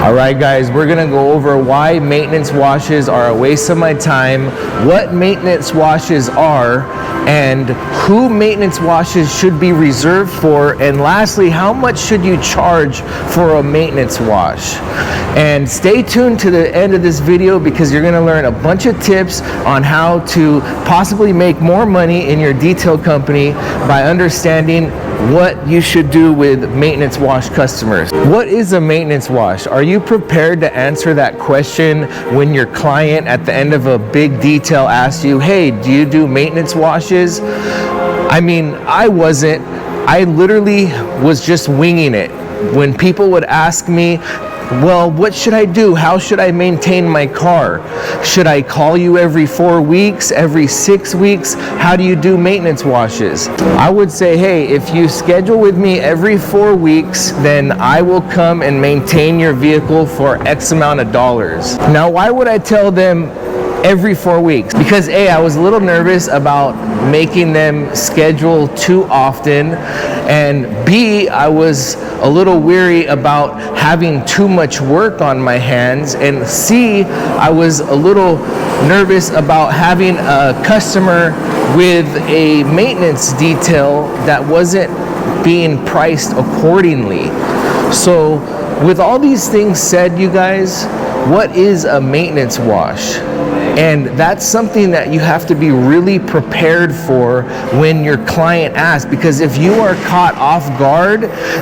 All right guys, we're gonna go over why maintenance washes are a waste of my time, what maintenance washes are, and who maintenance washes should be reserved for, and lastly, how much should you charge for a maintenance wash. And stay tuned to the end of this video because you're gonna learn a bunch of tips on how to possibly make more money in your detail company by understanding what you should do with maintenance wash customers. What is a maintenance wash? Are you prepared to answer that question when your client at the end of a big detail asks you, hey, do you do maintenance washes? I mean, I wasn't. I literally was just winging it. When people would ask me, well, what should I do? How should I maintain my car? Should I call you every 4 weeks, every 6 weeks? How do you do maintenance washes? I would say, hey, if you schedule with me every 4 weeks, then I will come and maintain your vehicle for X amount of dollars. Now, why would I tell them every 4 weeks? Because A, I was a little nervous about making them schedule too often, and B, I was a little weary about having too much work on my hands, and C, I was a little nervous about having a customer with a maintenance detail that wasn't being priced accordingly. So with all these things said, you guys, what is a maintenance wash? And that's something that you have to be really prepared for when your client asks, because if you are caught off guard,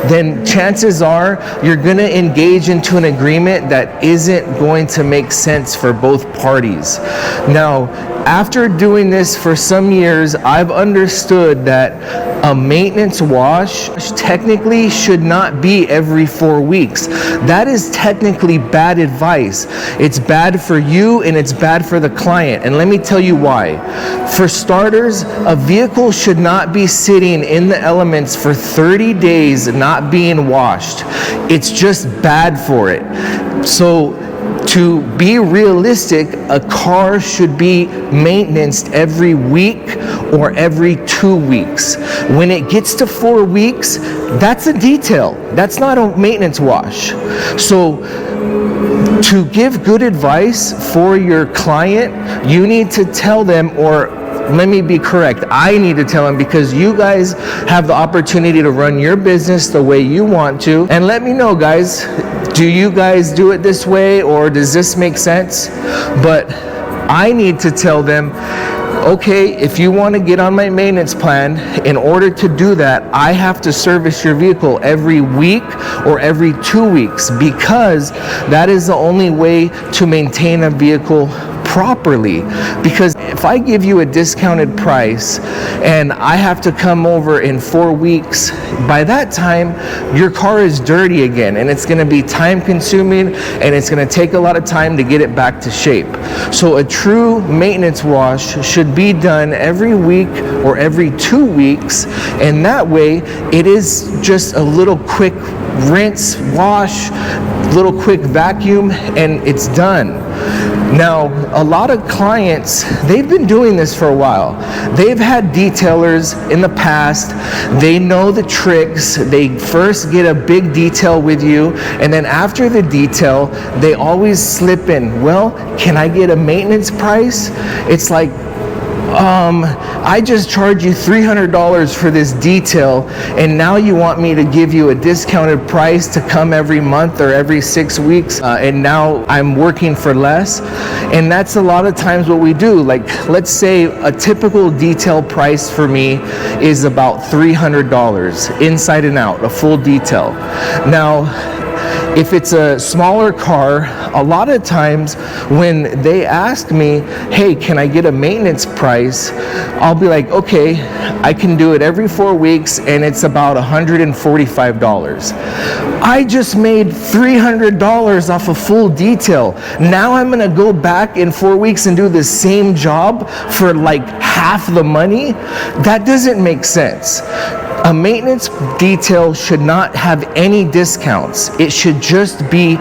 then chances are you're going to engage into an agreement that isn't going to make sense for both parties. Now, after doing this for some years, I've understood that a maintenance wash technically should not be every 4 weeks. That is technically bad advice. It's bad for you and it's bad for the client. And let me tell you why. For starters, a vehicle should not be sitting in the elements for 30 days not being washed. It's just bad for it. So to be realistic, a car should be maintained every week or every 2 weeks. When it gets to 4 weeks, that's a detail. That's not a maintenance wash. So to give good advice for your client, you need to tell them, or let me be correct, I need to tell them, because you guys have the opportunity to run your business the way you want to. And let me know, guys, do you guys do it this way, or does this make sense? But I need to tell them, okay, if you want to get on my maintenance plan, in order to do that, I have to service your vehicle every week or every 2 weeks, because that is the only way to maintain a vehicle properly. Because if I give you a discounted price and I have to come over in 4 weeks, by that time your car is dirty again, and it's going to be time consuming, and it's going to take a lot of time to get it back to shape. So a true maintenance wash should be done every week or every 2 weeks, and that way it is just a little quick rinse, wash, little quick vacuum, and it's done. Now, a lot of clients, they've been doing this for a while. They've had detailers in the past. They know the tricks. They first get a big detail with you, and then after the detail, they always slip in, well, can I get a maintenance price? It's like, I just charged you $300 for this detail, and now you want me to give you a discounted price to come every month or every 6 weeks, and now I'm working for less. And that's a lot of times what we do. Like, let's say a typical detail price for me is about $300 inside and out, a full detail. Now, if it's a smaller car, a lot of times when they ask me, hey, can I get a maintenance price? I'll be like, okay, I can do it every 4 weeks, and it's about $145. I just made $300 off a full detail. Now I'm gonna go back in 4 weeks and do the same job for like half the money? That doesn't make sense. A maintenance detail should not have any discounts. It should just be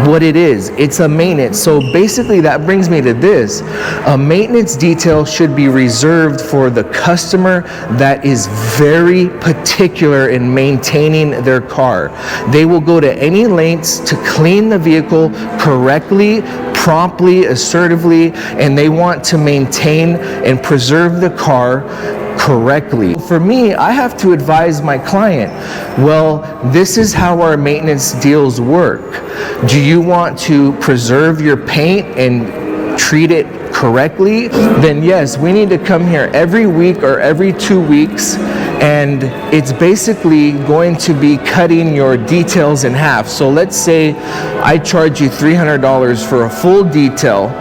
what it is. It's a maintenance. So basically that brings me to this. A maintenance detail should be reserved for the customer that is very particular in maintaining their car. They will go to any lengths to clean the vehicle correctly, promptly, assertively, and they want to maintain and preserve the car correctly. For me, I have to advise my client, well, this is how our maintenance deals work. Do you want to preserve your paint and treat it correctly? Then yes, we need to come here every week or every 2 weeks, and it's basically going to be cutting your details in half. So let's say I charge you $300 for a full detail.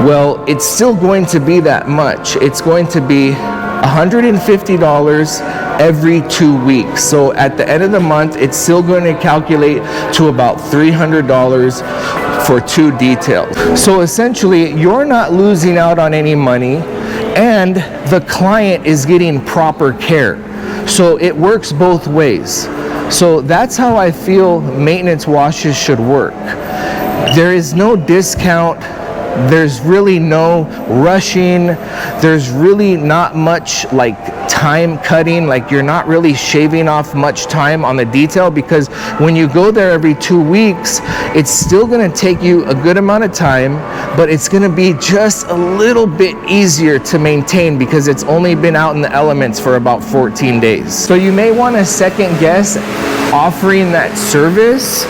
Well, it's still going to be that much. It's going to be $150 every 2 weeks. So at the end of the month, it's still going to calculate to about $300 for 2 details. So essentially, you're not losing out on any money, and the client is getting proper care. So it works both ways. So that's how I feel maintenance washes should work. There is no discount. There's really no rushing. There's really not much like time cutting. Like you're not really shaving off much time on the detail, because when you go there every 2 weeks, it's still going to take you a good amount of time, but it's going to be just a little bit easier to maintain because it's only been out in the elements for about 14 days. So you may want to second guess offering that service.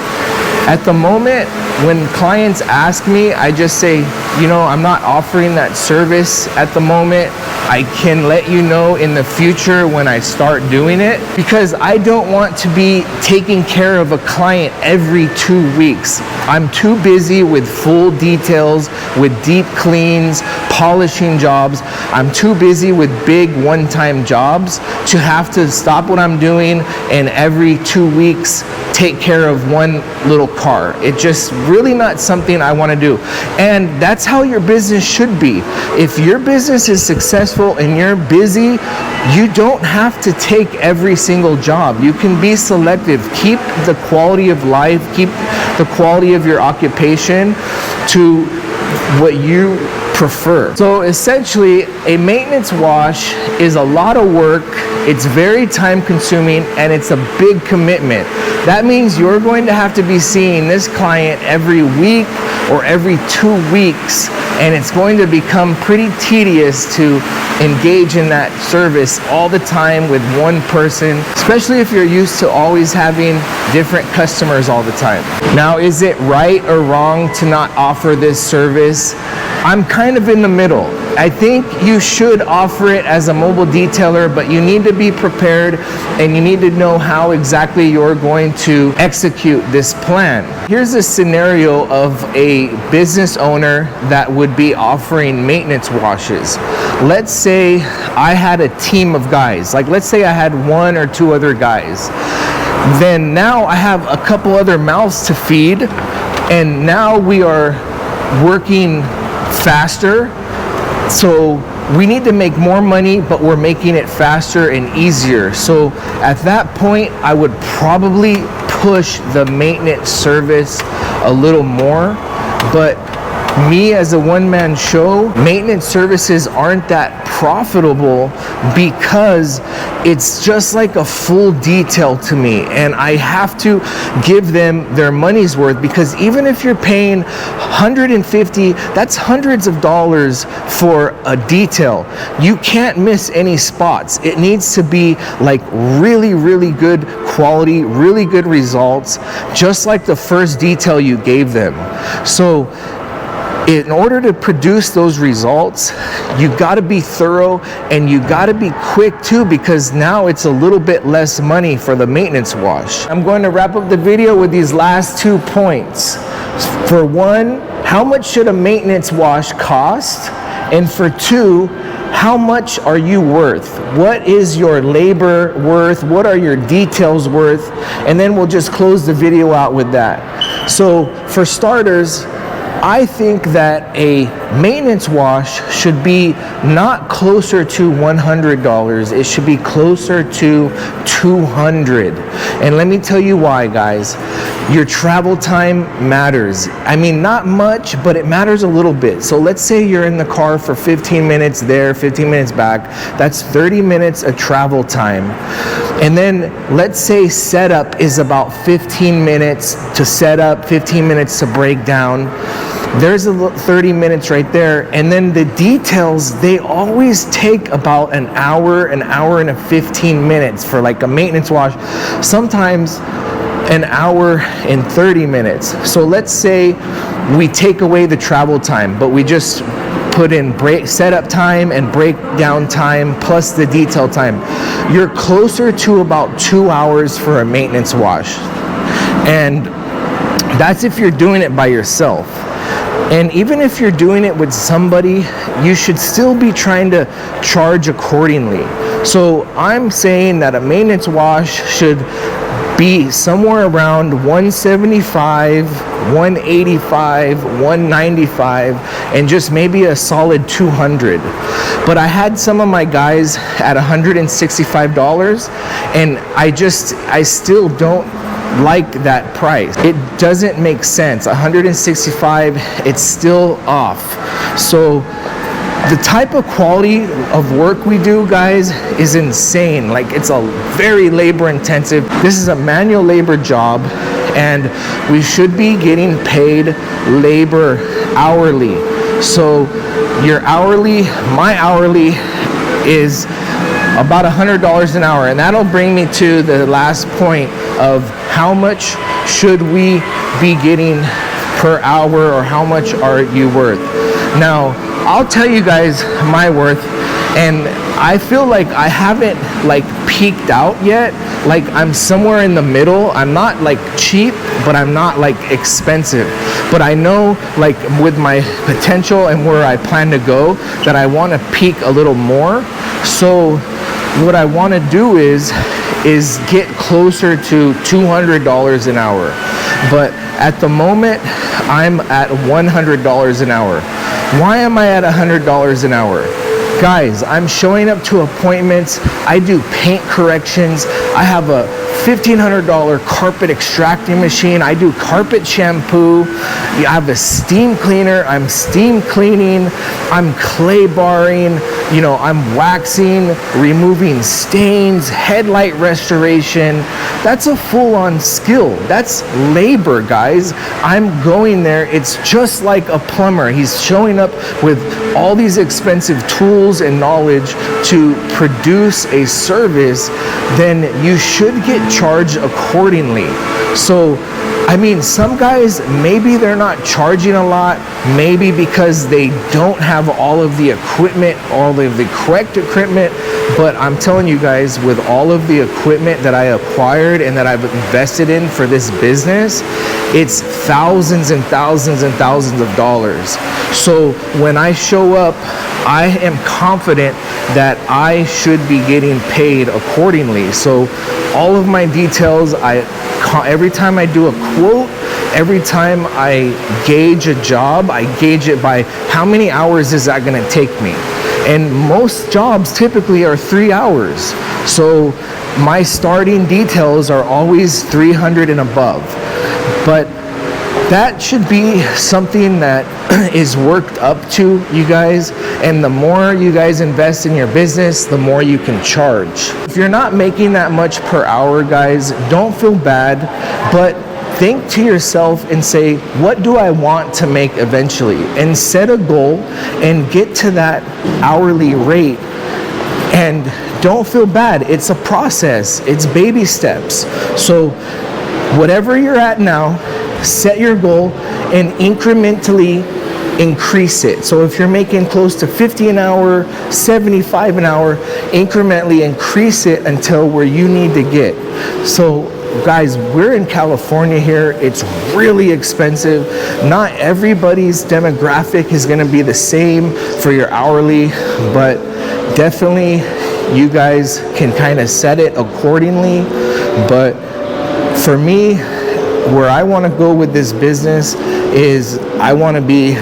At the moment, when clients ask me, I just say, you know, I'm not offering that service at the moment. I can let you know in the future when I start doing it, because I don't want to be taking care of a client every 2 weeks. I'm too busy with full details, with deep cleans, polishing jobs. I'm too busy with big one-time jobs to have to stop what I'm doing and every 2 weeks take care of one little car. It's just really not something I want to do. And that's how your business should be. If your business is successful and you're busy, you don't have to take every single job. You can be selective. Keep the quality of life, keep the quality of your occupation to what you prefer. So essentially, a maintenance wash is a lot of work. It's very time consuming and it's a big commitment. That means you're going to have to be seeing this client every week or every 2 weeks, and it's going to become pretty tedious to engage in that service all the time with one person, especially if you're used to always having different customers all the time. Now, is it right or wrong to not offer this service? I'm kind of in the middle. I think you should offer it as a mobile detailer, but you need to be prepared and you need to know how exactly you're going to execute this plan. Here's a scenario of a business owner that would be offering maintenance washes. Let's say I had a team of guys. Like let's say I had 1 or 2 other guys. Then now I have a couple other mouths to feed, and now we are working faster. So we need to make more money, but we're making it faster and easier. So at that point, I would probably push the maintenance service a little more. But me as a one-man show, maintenance services aren't that profitable because it's just like a full detail to me, and I have to give them their money's worth, because even if you're paying $150, that's hundreds of dollars for a detail. You can't miss any spots. It needs to be like really, really good quality, really good results, just like the first detail you gave them. So in order to produce those results, you got to be thorough and you got to be quick too, because now it's a little bit less money for the maintenance wash. I'm going to wrap up the video with these last 2 points. For 1, how much should a maintenance wash cost? And for 2, how much are you worth? What is your labor worth? What are your details worth? And then we'll just close the video out with that. So for starters, I think that a maintenance wash should be not closer to $100. It should be closer to $200. And let me tell you why, guys. Your travel time matters. I mean, not much, but it matters a little bit. So let's say you're in the car for 15 minutes there, 15 minutes back. That's 30 minutes of travel time. And then let's say setup is about 15 minutes to set up, 15 minutes to break down. There's a 30 minutes right there. And then the details, they always take about an hour and 15 minutes for like a maintenance wash. Sometimes an hour and 30 minutes. So let's say we take away the travel time, but we just put in setup time and breakdown time plus the detail time. You're closer to about 2 hours for a maintenance wash. And that's if you're doing it by yourself. And even if you're doing it with somebody, you should still be trying to charge accordingly. So I'm saying that a maintenance wash should be somewhere around $175, $185, $195, and just maybe a solid $200. But I had some of my guys at $165, and I still don't like that price. It doesn't make sense. $165, it's still off. So the type of quality of work we do, guys, is insane. Like, it's a very labor intensive. This is a manual labor job, and we should be getting paid labor hourly. So your hourly, my hourly is about $100 an hour, and that'll bring me to the last point of how much should we be getting per hour, or how much are you worth? Now, I'll tell you guys my worth, and I feel like I haven't like peaked out yet. Like, I'm somewhere in the middle. I'm not like cheap, but I'm not like expensive. But I know, like, with my potential and where I plan to go, that I want to peak a little more. So what I want to do is get closer to $200 an hour. But at the moment, I'm at $100 an hour. Why am I at $100 an hour? Guys, I'm showing up to appointments. I do paint corrections. I have a $1,500 carpet extracting machine. I do carpet shampoo. I have a steam cleaner. I'm steam cleaning. I'm clay barring. You know, I'm waxing, removing stains, headlight restoration. That's a full-on skill. That's labor, guys. I'm going there. It's just like a plumber. He's showing up with all these expensive tools and knowledge to produce a service. Then you should get charged accordingly. So, I mean, some guys, maybe they're not charging a lot, maybe because they don't have all of the equipment, all of the correct equipment. But I'm telling you guys, with all of the equipment that I acquired and that I've invested in for this business, it's thousands and thousands and thousands of dollars. So when I show up, I am confident that I should be getting paid accordingly. So all of my details, every time I do a quote, every time I gauge a job, I gauge it by how many hours is that going to take me. And most jobs typically are 3 hours. So my starting details are always 300 and above. But that should be something that is worked up to, you guys. And the more you guys invest in your business, the more you can charge. If you're not making that much per hour, guys, don't feel bad, but think to yourself and say, what do I want to make eventually? And set a goal and get to that hourly rate. And don't feel bad. It's a process. It's baby steps. So whatever you're at now, set your goal and incrementally increase it. So if you're making close to 50 an hour, 75 an hour, incrementally increase it until where you need to get. So guys, we're in California here. It's really expensive. Not everybody's demographic is going to be the same for your hourly, but definitely you guys can kind of set it accordingly. But for me, where I want to go with this business is I want to be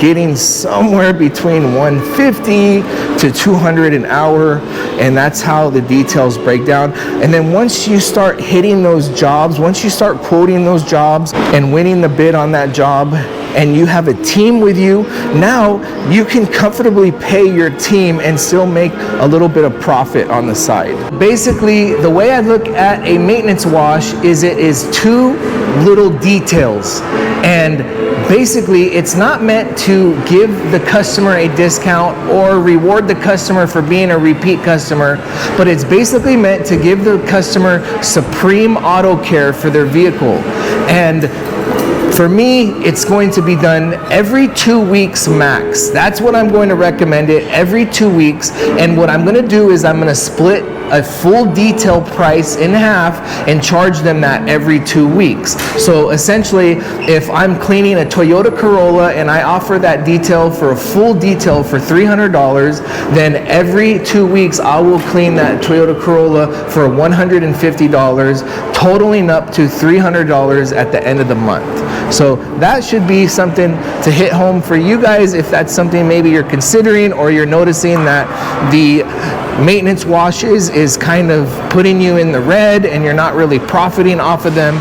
getting somewhere between 150 to 200 an hour, and that's how the details break down. And then once you start hitting those jobs, once you start quoting those jobs and winning the bid on that job, and you have a team with you, now you can comfortably pay your team and still make a little bit of profit on the side. Basically, the way I look at a maintenance wash is it is two little details, and basically it's not meant to give the customer a discount or reward the customer for being a repeat customer, but it's basically meant to give the customer supreme auto care for their vehicle. And for me, it's going to be done every 2 weeks max. That's what I'm going to recommend it, every 2 weeks. And what I'm going to do is I'm going to split a full detail price in half and charge them that every 2 weeks. So essentially, if I'm cleaning a Toyota Corolla and I offer that detail for a full detail for $300, then every 2 weeks I will clean that Toyota Corolla for $150, totaling up to $300 at the end of the month. So that should be something to hit home for you guys if that's something maybe you're considering, or you're noticing that the maintenance washes is kind of putting you in the red and you're not really profiting off of them.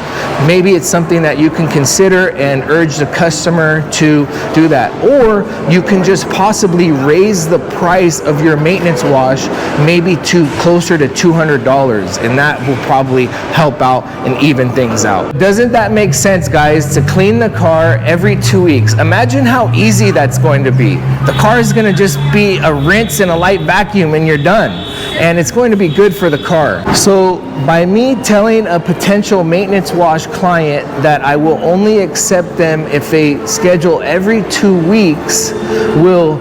Maybe it's something that you can consider and urge the customer to do that. Or you can just possibly raise the price of your maintenance wash maybe to closer to $200, and that will probably help out and even things out. Doesn't that make sense, guys, to clean the car every 2 weeks? Imagine how easy that's going to be. The car is going to just be a rinse and a light vacuum and you're done. And it's going to be good for the car. So by me telling a potential maintenance wash client that I will only accept them if they schedule every 2 weeks, will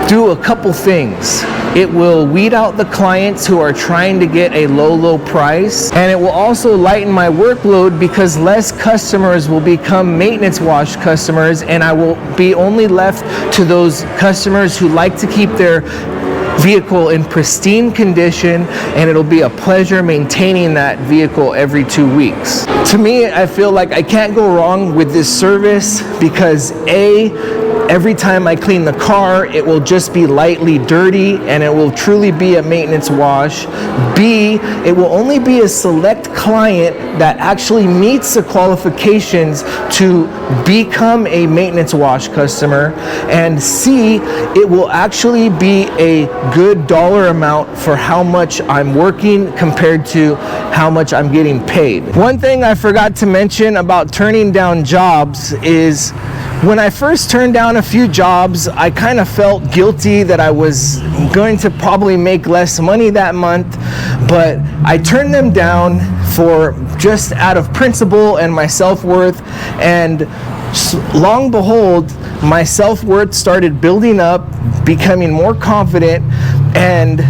do a couple things. It will weed out the clients who are trying to get a low price, and it will also lighten my workload because less customers will become maintenance wash customers, and I will be only left to those customers who like to keep their vehicle in pristine condition, and it'll be a pleasure maintaining that vehicle every 2 weeks. To me, I feel like I can't go wrong with this service because A, every time I clean the car, it will just be lightly dirty and it will truly be a maintenance wash. B, it will only be a select client that actually meets the qualifications to become a maintenance wash customer. And C, it will actually be a good dollar amount for how much I'm working compared to how much I'm getting paid. One thing I forgot to mention about turning down jobs is when I first turned down a few jobs, I kind of felt guilty that I was going to probably make less money that month, but I turned them down for just out of principle and my self-worth, and long behold, my self-worth started building up, becoming more confident, and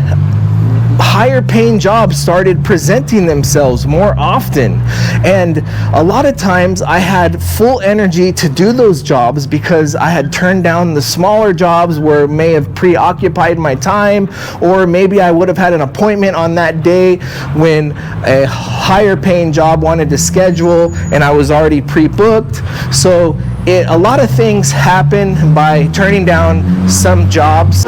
higher paying jobs started presenting themselves more often. And a lot of times I had full energy to do those jobs because I had turned down the smaller jobs where it may have preoccupied my time, or maybe I would have had an appointment on that day when a higher paying job wanted to schedule and I was already pre-booked. So a lot of things happen by turning down some jobs.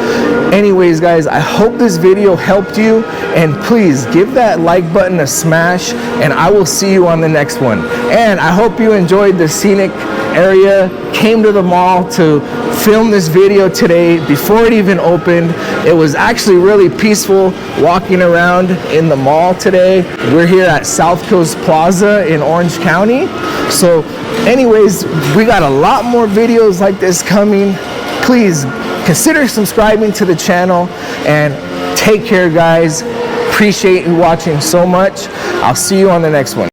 Anyways, guys, I hope this video helped you, and please give that like button a smash, and I will see you on the next one. And I hope you enjoyed the scenic area, came to the mall to film this video today before it even opened. It was actually really peaceful walking around in the mall today. We're here at South Coast Plaza in Orange County. So anyways, we got a lot more videos like this coming. Please consider subscribing to the channel, and take care, guys. Appreciate you watching so much. I'll see you on the next one.